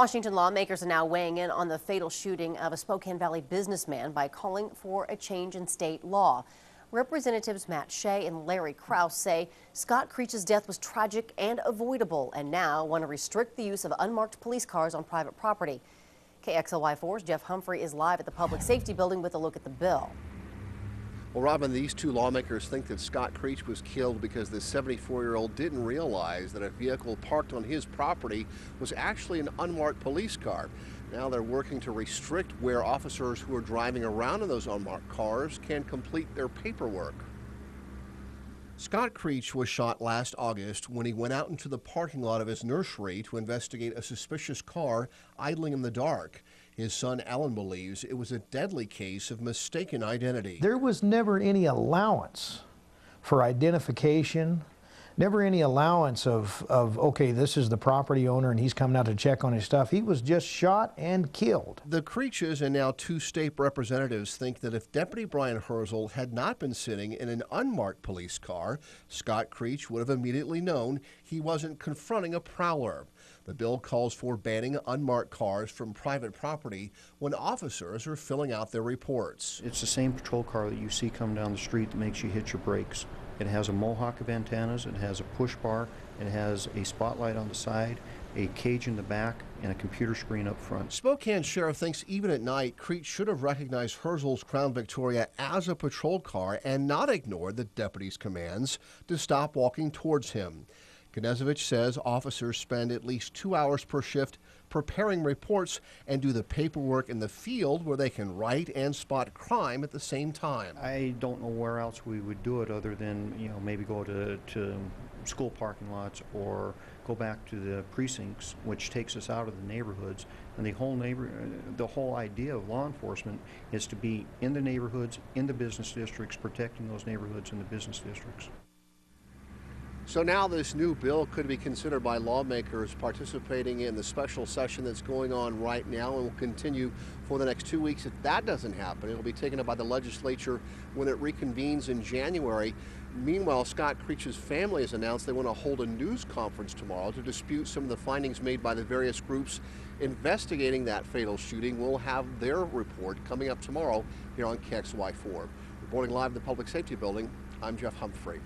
Washington lawmakers are now weighing in on the fatal shooting of a Spokane Valley businessman by calling for a change in state law. Representatives Matt Shea and Larry Krause say Scott Creach's death was tragic and avoidable, and now want to restrict the use of unmarked police cars on private property. KXLY4's Jeff Humphrey is live at the Public Safety Building with a look at the bill. Well, Robin, these two lawmakers think that Scott Creach was killed because the 74-year-old didn't realize that a vehicle parked on his property was actually an unmarked police car. Now they're working to restrict where officers who are driving around in those unmarked cars can complete their paperwork. Scott Creach was shot last August when he went out into the parking lot of his nursery to investigate a suspicious car idling in the dark. His son Alan believes it was a deadly case of mistaken identity. There was never any allowance for identification, never any allowance of okay, this is the property owner and he's coming out to check on his stuff. He was just shot and killed. The Creaches and now two state representatives think that if Deputy Brian Herzl had not been sitting in an unmarked police car, Scott Creach would have immediately known he wasn't confronting a prowler. The bill calls for banning unmarked cars from private property when officers are filling out their reports. It's the same patrol car that you see coming down the street that makes you hit your brakes. It has a mohawk of antennas, it has a push bar, it has a spotlight on the side, a cage in the back, and a computer screen up front. Spokane Sheriff thinks even at night, Creach should have recognized Herzl's Crown Victoria as a patrol car and not ignored the deputy's commands to stop walking towards him. Knezovich says officers spend at least 2 hours per shift preparing reports and do the paperwork in the field where they can write and spot crime at the same time. I don't know where else we would do it other than, maybe go to school parking lots or go back to the precincts, which takes us out of the neighborhoods. And the whole idea of law enforcement is to be in the neighborhoods, in the business districts, protecting those neighborhoods and the business districts. So now this new bill could be considered by lawmakers participating in the special session that's going on right now and will continue for the next 2 weeks. If that doesn't happen, it'll be taken up by the legislature when it reconvenes in January. Meanwhile, Scott Creach's family has announced they want to hold a news conference tomorrow to dispute some of the findings made by the various groups investigating that fatal shooting. We'll have their report coming up tomorrow here on KXLY4. Reporting live in the Public Safety Building, I'm Jeff Humphrey.